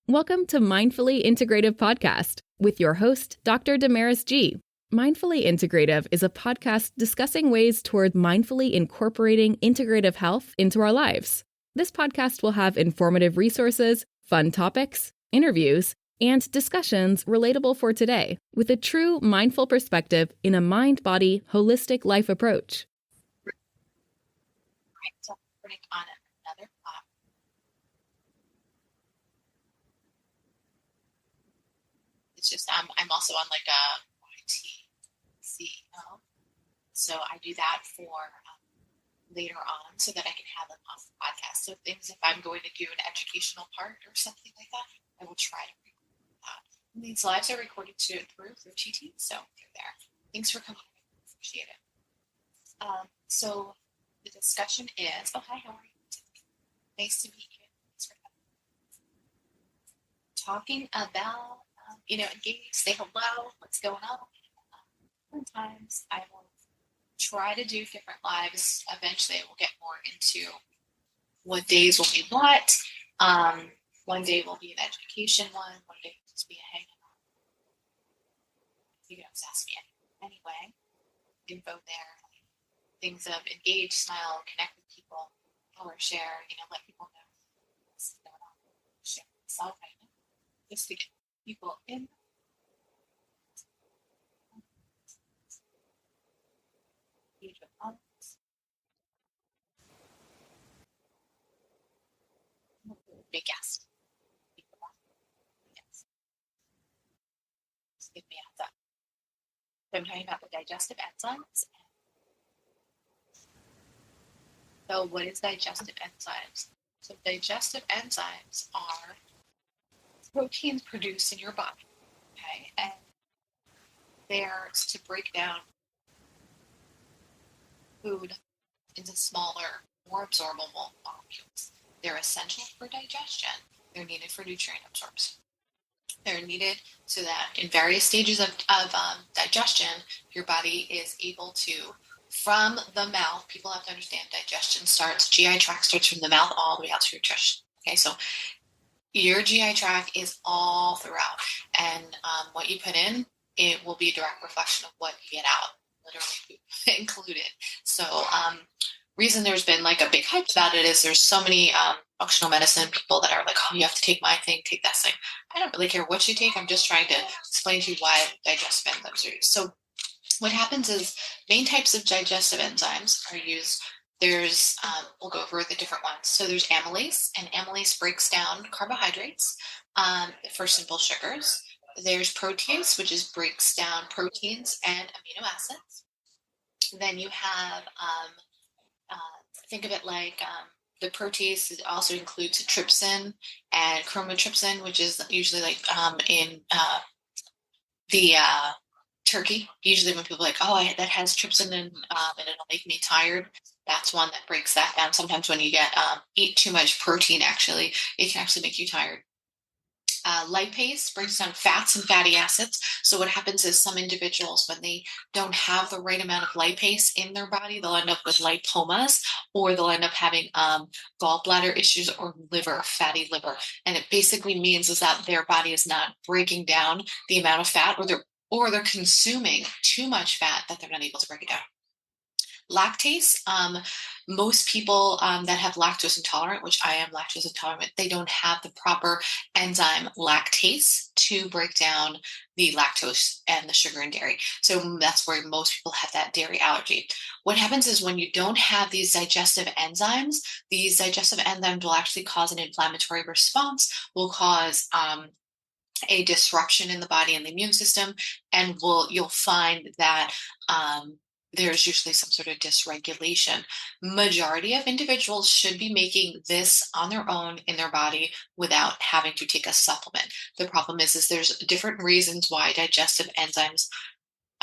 Welcome to Mindfully Integrative Podcast with your host, Dr. Damaris G. Mindfully Integrative is a podcast discussing ways toward mindfully incorporating integrative health into our lives. This podcast will have informative resources, fun topics, interviews, and discussions relatable for today with a true mindful perspective in a mind-body, holistic life approach. Right, so putting on another pot. It's just I'm also on like a YTCO, so I do that for later on so that I can have them off the podcast. So things, if I'm going to do an educational part or something like that, I will try to record that. And these lives are recorded through TT, so they're there. Thanks for coming. I appreciate it. So the discussion is, oh, hi, how are you? Nice to meet you. Thanks for coming. Talking about, engage, say hello, what's going on. Sometimes I will try to do different lives. Eventually, I will get more into what days will be what. One day will be an education one day will just be a hanging out. You can always ask me anyway. Info there. Things of engage, smile, connect with people, or share, let people know what's going on. Share myself, just to get people in. Engage with others. Big guest. Yes. Just give me a heads up. So I'm talking about the digestive enzymes. So what is digestive enzymes? So digestive enzymes are proteins produced in your body, okay? And they're to break down food into smaller, more absorbable molecules. They're essential for digestion. They're needed for nutrient absorption. They're needed so that in various stages of digestion, your body is able to, from the mouth, people have to understand digestion starts, GI tract starts from the mouth all the way out to your chest. Okay, so your GI tract is all throughout, and what you put in, it will be a direct reflection of what you get out, literally included. So reason there's been like a big hype about it is there's so many functional medicine people that are like, oh, you have to take my thing, take that thing. I don't really care what you take. I'm just trying to explain to you why digestive enzymes are used. So what happens is main types of digestive enzymes are used. There's, we'll go over the different ones. So there's amylase, and amylase breaks down carbohydrates for simple sugars. There's protease, which breaks down proteins and amino acids. Then you have, think of it like the protease also includes trypsin and chromatrypsin, which is usually like in the turkey. Usually when people are like, oh, that has trypsin and it'll make me tired. That's one that breaks that down. Sometimes when you eat too much protein, actually, it can actually make you tired. Lipase breaks down fats and fatty acids. So what happens is some individuals, when they don't have the right amount of lipase in their body, they'll end up with lipomas, or they'll end up having gallbladder issues or fatty liver. And it basically means is that their body is not breaking down the amount of fat, or they're consuming too much fat that they're not able to break it down. Lactase, most people that have lactose intolerant, which I am lactose intolerant, they don't have the proper enzyme lactase to break down the lactose and the sugar and dairy. So that's where most people have that dairy allergy. What happens is when you don't have these digestive enzymes will actually cause an inflammatory response, will cause a disruption in the body and the immune system, and you'll find that there's usually some sort of dysregulation. Majority of individuals should be making this on their own in their body without having to take a supplement. The problem is there's different reasons why digestive enzymes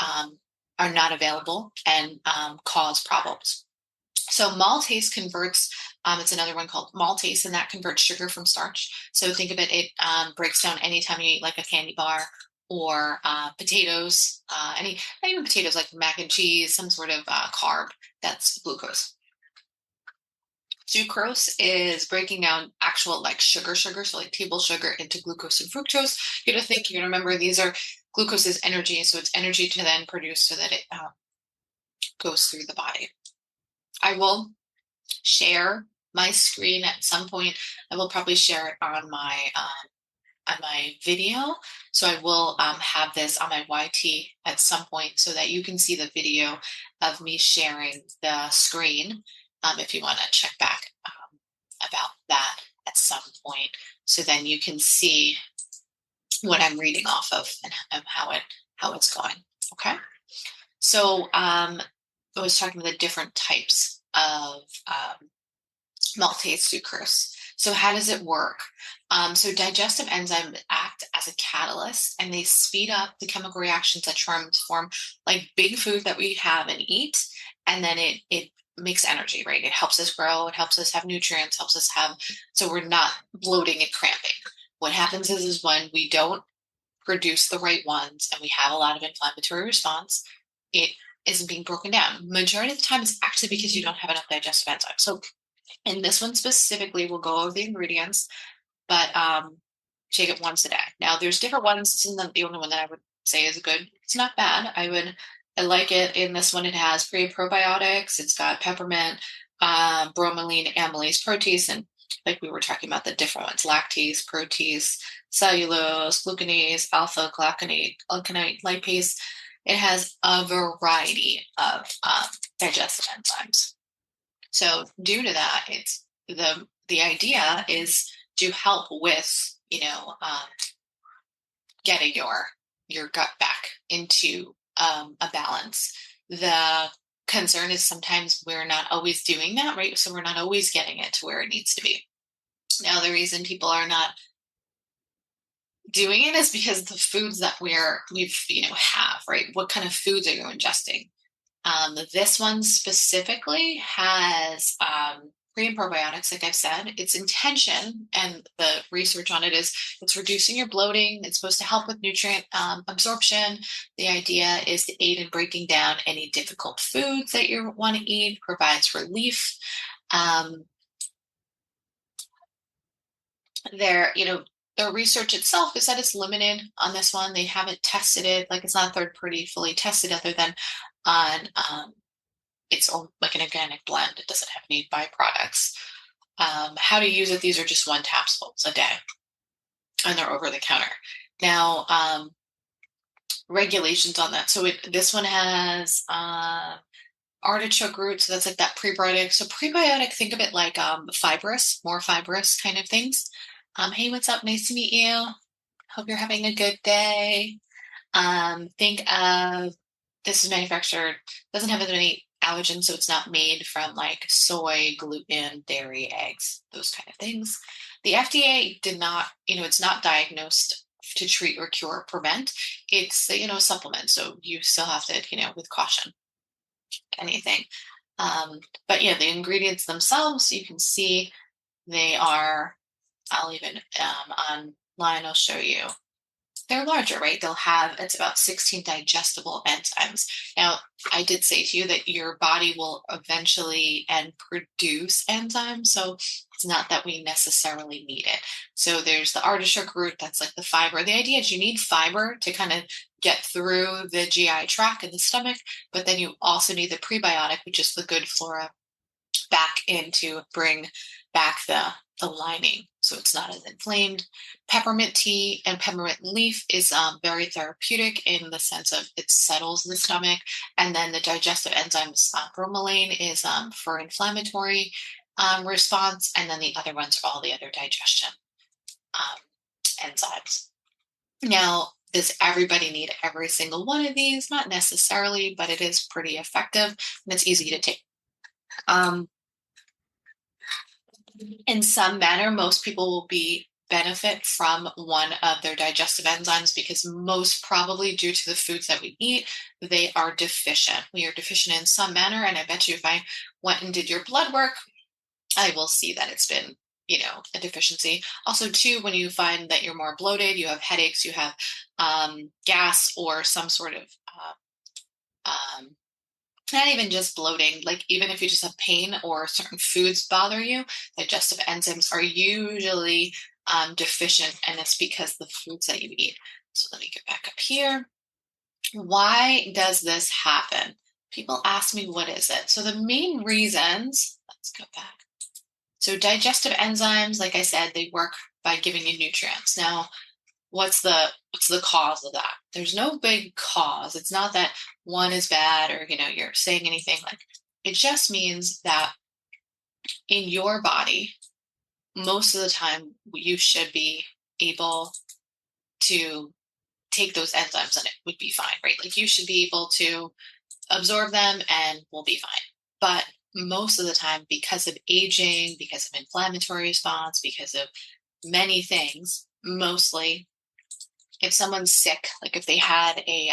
are not available and cause problems. So maltase converts, it's another one called maltase, and that converts sugar from starch. So think of it breaks down anytime you eat like a candy bar or potatoes, not even potatoes, like mac and cheese, some sort of carb, that's glucose. Sucrose is breaking down actual like sugar, so like table sugar into glucose and fructose. You're gonna remember these are glucose is energy, so it's energy to then produce so that it goes through the body. I will share my screen at some point. I will probably share it on my video. So I will have this on my YT at some point so that you can see the video of me sharing the screen if you want to check back about that at some point. So then you can see what I'm reading off of and how it's going. Okay. So I was talking about the different types of maltase sucrose. So how does it work? So digestive enzymes act as a catalyst and they speed up the chemical reactions that form like big food that we have and eat. And then it makes energy, right? It helps us grow. It helps us have nutrients, helps us have, so we're not bloating and cramping. What happens is when we don't produce the right ones and we have a lot of inflammatory response, it isn't being broken down. Majority of the time, it's actually because you don't have enough digestive enzymes. So in this one specifically, we'll go over the ingredients, but take it once a day. Now, there's different ones. This isn't the only one that I would say is good. It's not bad. I like it. In this one, it has pre and probiotics. It's got peppermint, bromelain, amylase, protease, and like we were talking about the different ones: lactase, protease, cellulose, glucanase, alpha glucanate, lipase. It has a variety of digestive enzymes. So due to that, it's the idea is to help with getting your gut back into a balance. The concern is sometimes we're not always doing that, right? So we're not always getting it to where it needs to be. Now, the reason people are not doing it is because the foods that we've have, right? What kind of foods are you ingesting? This one specifically has pre and probiotics, like I've said. Its intention and the research on it is it's reducing your bloating. It's supposed to help with nutrient absorption. The idea is to aid in breaking down any difficult foods that you want to eat, provides relief. The research itself is that it's limited on this one. They haven't tested it, like it's not third party fully tested other than on its own, like an organic blend. It doesn't have any byproducts. How to use it, these are just 1 capsules a day and they're over the counter. Now, regulations on that. So this one has artichoke root, so that's like that prebiotic. So prebiotic, think of it like more fibrous kind of things. Hey, what's up? Nice to meet you. Hope you're having a good day. Think of, this is manufactured, doesn't have as many allergens, so it's not made from like soy, gluten, dairy, eggs, those kind of things. The FDA did not, it's not diagnosed to treat or cure or prevent. It's, a supplement. So you still have to, with caution, anything. But yeah, the ingredients themselves, you can see they are, I'll even online, I'll show you. They're larger, right? It's about 16 digestible enzymes. Now, I did say to you that your body will eventually produce enzymes. So it's not that we necessarily need it. So there's the artichoke root, that's like the fiber. The idea is you need fiber to kind of get through the GI tract and the stomach, but then you also need the prebiotic, which is the good flora, back in to bring back the lining so it's not as inflamed. Peppermint tea and peppermint leaf is very therapeutic in the sense of it settles the stomach. And then the digestive enzymes, bromelain is for inflammatory response. And then the other ones are all the other digestion enzymes. Now, does everybody need every single one of these? Not necessarily, but it is pretty effective and it's easy to take. In some manner, most people will benefit from one of their digestive enzymes because most probably due to the foods that we eat, they are deficient. We are deficient in some manner. And I bet you if I went and did your blood work, I will see that it's been, a deficiency. Also, too, when you find that you're more bloated, you have headaches, you have gas or some sort of not even just bloating, like even if you just have pain or certain foods bother you, digestive enzymes are usually deficient, and it's because of the foods that you eat. So let me get back up here. Why does this happen? People ask me, what is it? So the main reasons, let's go back. So digestive enzymes, like I said, they work by giving you nutrients. Now, what's the cause of that? There's no big cause. It's not that one is bad or you're saying anything. Like, it just means that in your body, most of the time you should be able to take those enzymes and it would be fine, right? Like, you should be able to absorb them and we'll be fine. But most of the time, because of aging, because of inflammatory response, because of many things, mostly if someone's sick, like if they had a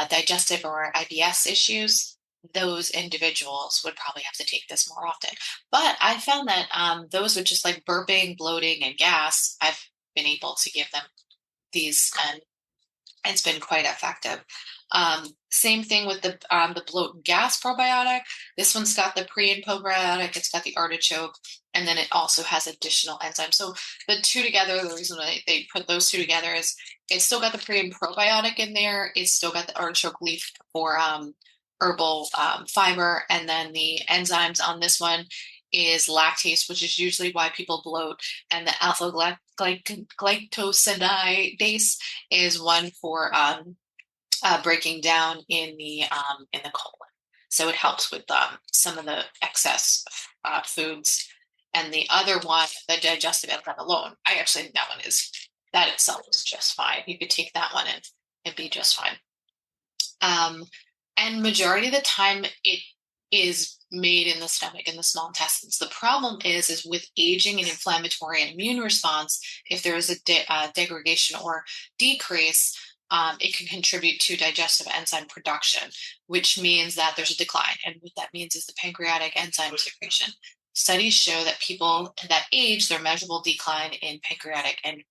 digestive or IBS issues, those individuals would probably have to take this more often. But I found that those with just like burping, bloating, and gas, I've been able to give them these, and it's been quite effective. Same thing with the bloat and gas probiotic. This one's got the pre and probiotic. It's got the artichoke, and then it also has additional enzymes. So the two together, the reason why they put those two together is it's still got the pre and probiotic in there. It's still got the artichoke leaf for herbal fiber, and then the enzymes on this one is lactase, which is usually why people bloat, and the alpha glycosidase is one for breaking down in the colon. So it helps with some of the excess foods. And the other one, the digestive enzyme alone, I actually think that itself is just fine. You could take that one and be just fine. And majority of the time, it is made in the stomach, in the small intestines. The problem is with aging and inflammatory and immune response, if there is a degradation or decrease, it can contribute to digestive enzyme production, which means that there's a decline. And what that means is the pancreatic enzyme secretion. Studies show that people that age, there's measurable decline in pancreatic and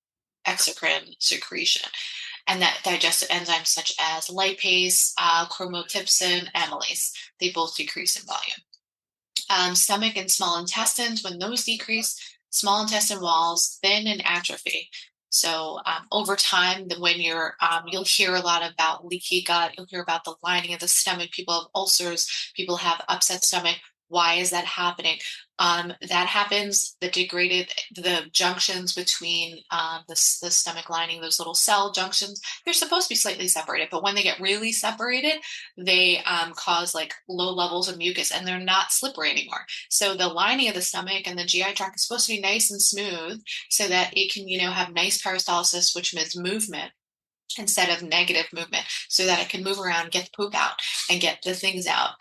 exocrine secretion, and that digestive enzymes such as lipase, chromatopsin, amylase, they both decrease in volume. Stomach and small intestines, when those decrease, small intestine walls thin and atrophy. So over time, when you'll hear a lot about leaky gut, you'll hear about the lining of the stomach, people have ulcers, people have upset stomach. Why is that happening? That happens, the junctions between the stomach lining, those little cell junctions, they're supposed to be slightly separated, but when they get really separated, they cause like low levels of mucus and they're not slippery anymore. So the lining of the stomach and the GI tract is supposed to be nice and smooth so that it can, have nice peristalsis, which means movement, instead of negative movement, so that it can move around, get the poop out, and get the things out.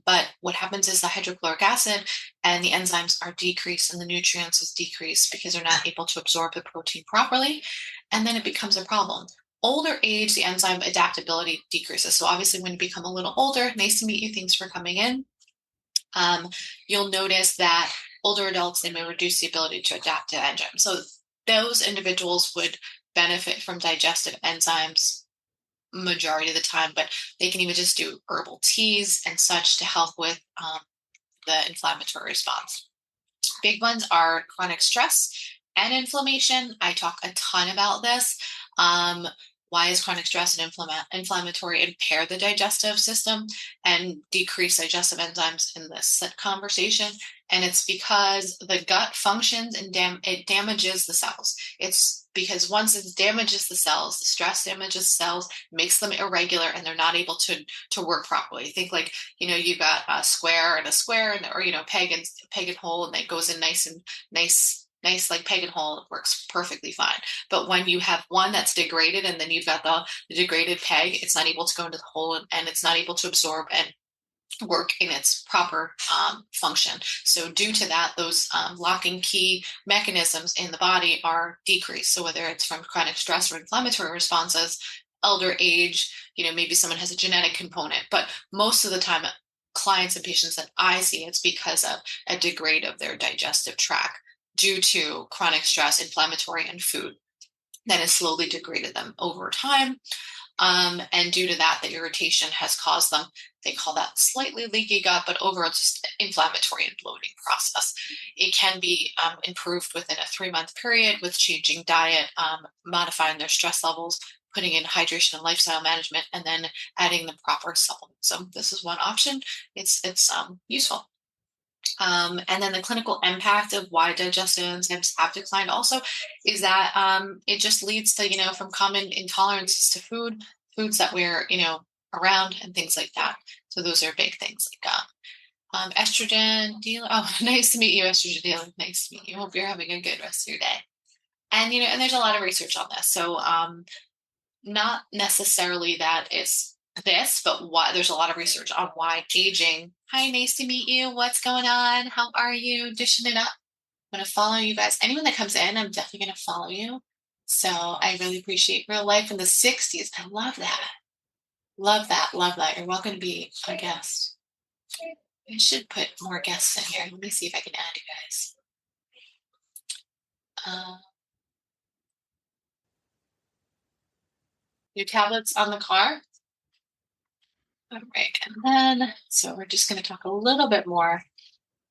But what happens is the hydrochloric acid and the enzymes are decreased and the nutrients is decreased because they're not able to absorb the protein properly. And then it becomes a problem. Older age, the enzyme adaptability decreases. So obviously when you become a little older, nice to meet you, thanks for coming in. You'll notice that older adults, they may reduce the ability to adapt to enzymes. So those individuals would benefit from digestive enzymes majority of the time, but they can even just do herbal teas and such to help with the inflammatory response. Big ones are chronic stress and inflammation. I talk a ton about this. Why is chronic stress and inflammatory impair the digestive system and decrease digestive enzymes in this conversation? And it's because the gut functions and it damages the cells. It's because once it damages the cells, the stress damages cells, makes them irregular, and they're not able to work properly. Think like, you've got a square and a square, or peg and hole, and it goes in nice like peg and hole, it works perfectly fine. But when you have one that's degraded and then you've got the degraded peg, it's not able to go into the hole and it's not able to absorb and work in its proper function. So due to that, those locking key mechanisms in the body are decreased. So whether it's from chronic stress or inflammatory responses, elder age, maybe someone has a genetic component, but most of the time clients and patients that I see, it's because of a degrade of their digestive tract due to chronic stress, inflammatory, and food that has slowly degraded them over time. And due to that, the irritation has caused them, they call that slightly leaky gut, but overall just inflammatory and bloating process. It can be improved within a 3-month period with changing diet, modifying their stress levels, putting in hydration and lifestyle management, and then adding the proper supplements. So this is one option. It's useful. And then the clinical impact of why digestive enzymes have declined also is that it just leads to, from common intolerances to foods that we're, around and things like that. So those are big things like estrogen dealer. Oh, nice to meet you, estrogen dealer. Nice to meet you. Hope you're having a good rest of your day. And, and there's a lot of research on this. So not necessarily that it's this, but why there's a lot of research on why aging. Hi, nice to meet you. What's going on? How are you? Dishing it up. I'm going to follow you guys. Anyone that comes in, I'm definitely going to follow you. So I really appreciate real life in the 60s. I love that. Love that. Love that. You're welcome to be a guest. I should put more guests in here. Let me see if I can add you guys. Your tablets on the car. All right. And then, so we're just going to talk a little bit more,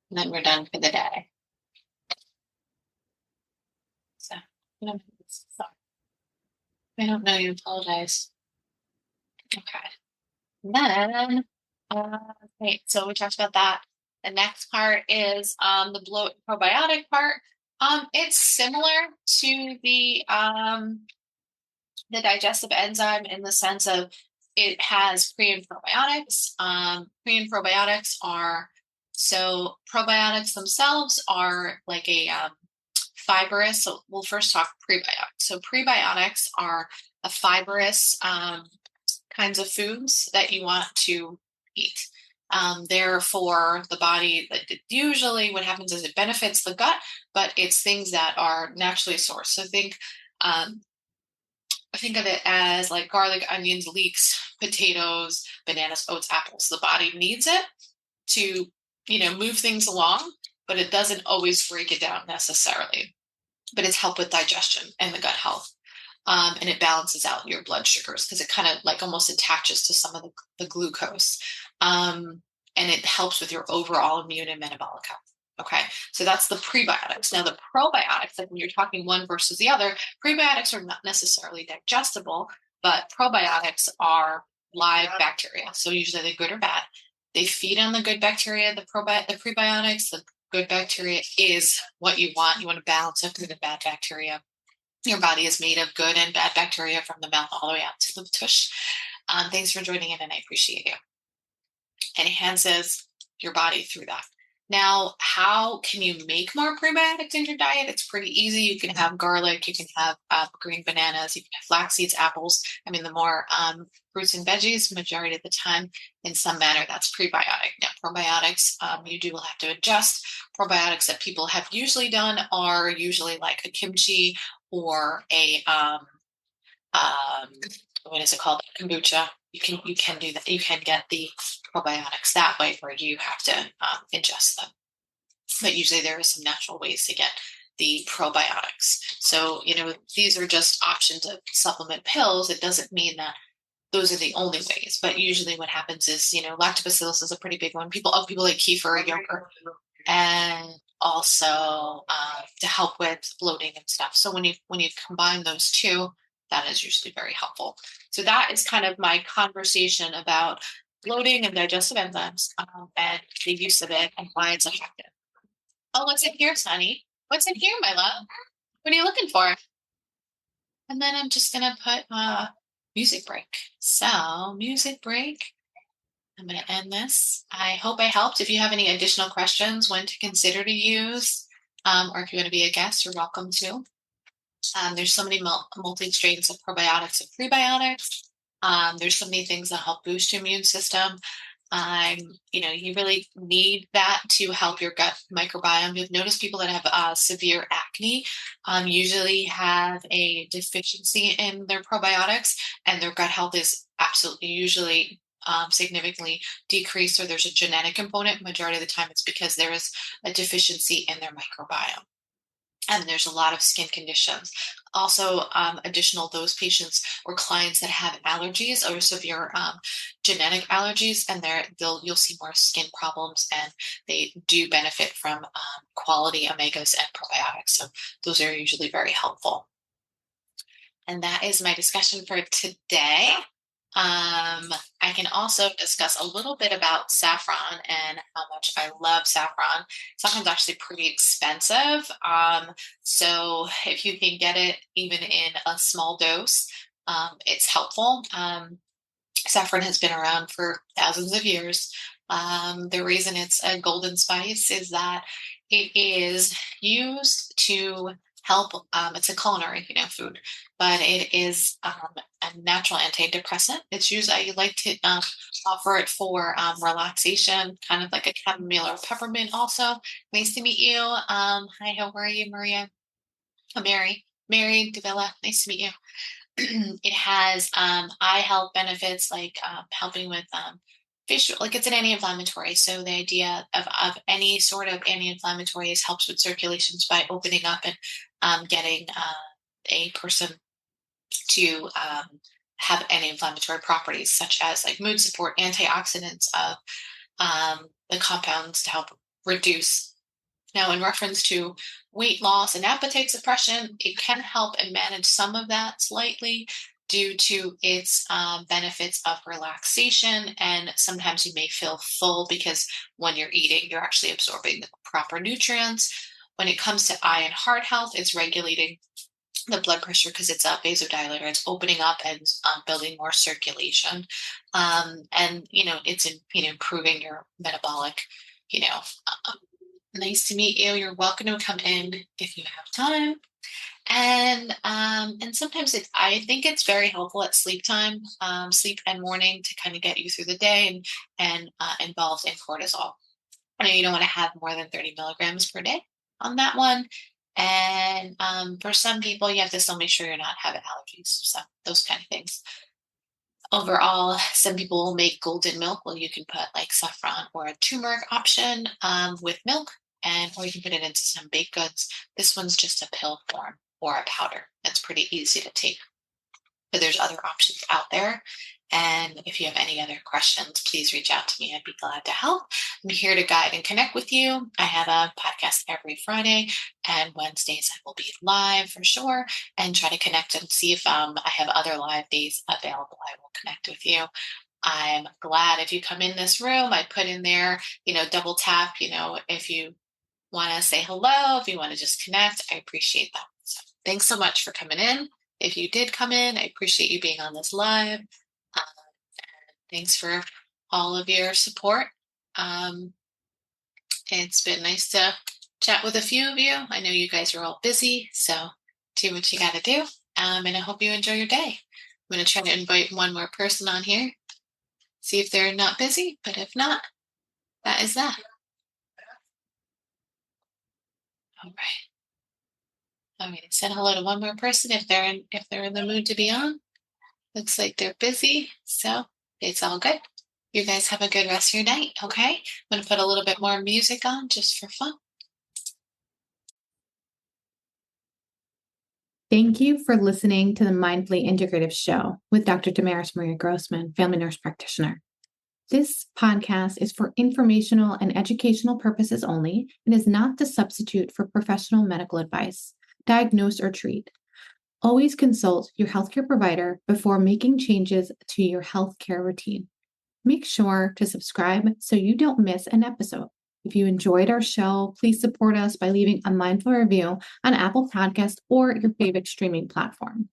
and then we're done for the day. So, sorry. I don't know. You apologize. Okay. And then, right. So we talked about that. The next part is the bloat probiotic part. It's similar to the digestive enzyme in the sense of it has pre and probiotics. Pre and probiotics are, so probiotics themselves are like a fibrous. So we'll first talk prebiotics. So prebiotics are a fibrous kinds of foods that you want to eat. They're for the body. Usually what happens is it benefits the gut, but it's things that are naturally sourced. So think of it as like garlic, onions, leeks, potatoes, bananas, oats, apples. The body needs it to, move things along, but it doesn't always break it down necessarily. But it's help with digestion and the gut health. And it balances out your blood sugars because it kind of like almost attaches to some of the glucose. And it helps with your overall immune and metabolic health. Okay, so that's the prebiotics. Now the probiotics, like when you're talking one versus the other, prebiotics are not necessarily digestible, but probiotics are live bacteria. So usually they're good or bad. They feed on the good bacteria, the prebiotics. The good bacteria is what you want. You want to balance out the bad bacteria. Your body is made of good and bad bacteria from the mouth all the way out to the tush. Thanks for joining in, and I appreciate you. It enhances your body through that. Now, how can you make more prebiotics in your diet? It's pretty easy. You can have garlic, you can have green bananas, you can have flax seeds, apples. I mean, the more fruits and veggies, majority of the time, in some manner, that's prebiotic. Now, probiotics, you do have to adjust. Probiotics that people have usually done are usually like a kimchi or a what is it called? Kombucha. You can do that. You can get the probiotics that way, where you have to ingest them. But usually there are some natural ways to get the probiotics. So these are just options of supplement pills. It doesn't mean that those are the only ways. But usually what happens is lactobacillus is a pretty big one. People like kefir, yogurt, and also to help with bloating and stuff. So when you combine those two, that is usually very helpful. So that is kind of my conversation about bloating and digestive enzymes and the use of it and why it's effective. Oh, what's in here, Sonny? What's in here, my love? What are you looking for? And then I'm just going to put music break. So music break. I'm going to end this. I hope I helped. If you have any additional questions, when to consider to use, or if you want to be a guest, you're welcome to. There's so many multi-strains of probiotics and prebiotics. There's so many things that help boost your immune system. You really need that to help your gut microbiome. You've noticed people that have severe acne usually have a deficiency in their probiotics, and their gut health is absolutely usually significantly decreased, or there's a genetic component. Majority of the time it's because there is a deficiency in their microbiome. And there's a lot of skin conditions. Also, additional, those patients or clients that have allergies or severe genetic allergies, and you'll see more skin problems, and they do benefit from quality omegas and probiotics. So those are usually very helpful. And that is my discussion for today. I can also discuss a little bit about saffron and how much I love saffron. Saffron's actually pretty expensive. So if you can get it even in a small dose, it's helpful. Saffron has been around for thousands of years. The reason it's a golden spice is that it is used to help. It's a culinary, food, but it is a natural antidepressant. It's used. I like to offer it for relaxation, kind of like a chamomile or peppermint. Also, nice to meet you. Hi, how are you, Maria? Mary Davila. Nice to meet you. It has eye health benefits, like helping with facial, like it's an anti-inflammatory. So the idea of any sort of anti-inflammatory helps with circulations by opening up and getting a person to have anti-inflammatory properties, such as like mood support, antioxidants of the compounds to help reduce. Now, in reference to weight loss and appetite suppression, it can help and manage some of that slightly due to its benefits of relaxation. And sometimes you may feel full because when you're eating, you're actually absorbing the proper nutrients. When it comes to eye and heart health, it's regulating the blood pressure because it's a vasodilator. It's opening up and building more circulation. And, it's improving your metabolic, nice to meet you. You're welcome to come in if you have time. And sometimes I think it's very helpful at sleep time, sleep and morning, to kind of get you through the day, and involved in cortisol. I know you don't want to have more than 30 milligrams per day on that one. And for some people, you have to still make sure you're not having allergies. So those kind of things. Overall, some people will make golden milk. Well, you can put like saffron or a turmeric option with milk, or you can put it into some baked goods. This one's just a pill form or a powder. That's pretty easy to take. But there's other options out there. And if you have any other questions, please reach out to me. I'd be glad to help. I'm here to guide and connect with you. I have a podcast every Friday, and Wednesdays I will be live for sure, and try to connect and see if I have other live days available. I will connect with you. I'm glad if you come in this room, I put in there, double tap, if you want to say hello, if you want to just connect, I appreciate that. So thanks so much for coming in. If you did come in, I appreciate you being on this live. Thanks for all of your support. It's been nice to chat with a few of you. I know you guys are all busy, so do what you got to do. And I hope you enjoy your day. I'm going to try to invite one more person on here, see if they're not busy, but if not, that is that. All right. I'm going to say hello to one more person if they're in the mood to be on. Looks like they're busy, so it's all good. You guys have a good rest of your night, okay? I'm going to put a little bit more music on just for fun. Thank you for listening to the Mindfully Integrative Show with Dr. Damaris Maria Grossman, family nurse practitioner. This podcast is for informational and educational purposes only and is not the substitute for professional medical advice, diagnose or treat. Always consult your healthcare provider before making changes to your healthcare routine. Make sure to subscribe so you don't miss an episode. If you enjoyed our show, please support us by leaving a mindful review on Apple Podcasts or your favorite streaming platform.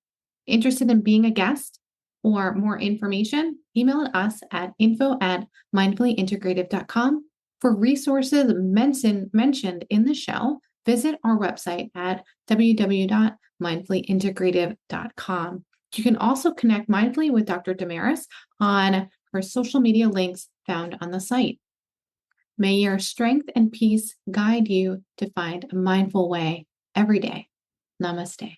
Interested in being a guest or more information? Email us at info@mindfullyintegrative.com. For resources mentioned in the show, visit our website at www.mindfullyintegrative.com. You can also connect mindfully with Dr. Damaris on her social media links found on the site. May your strength and peace guide you to find a mindful way every day. Namaste.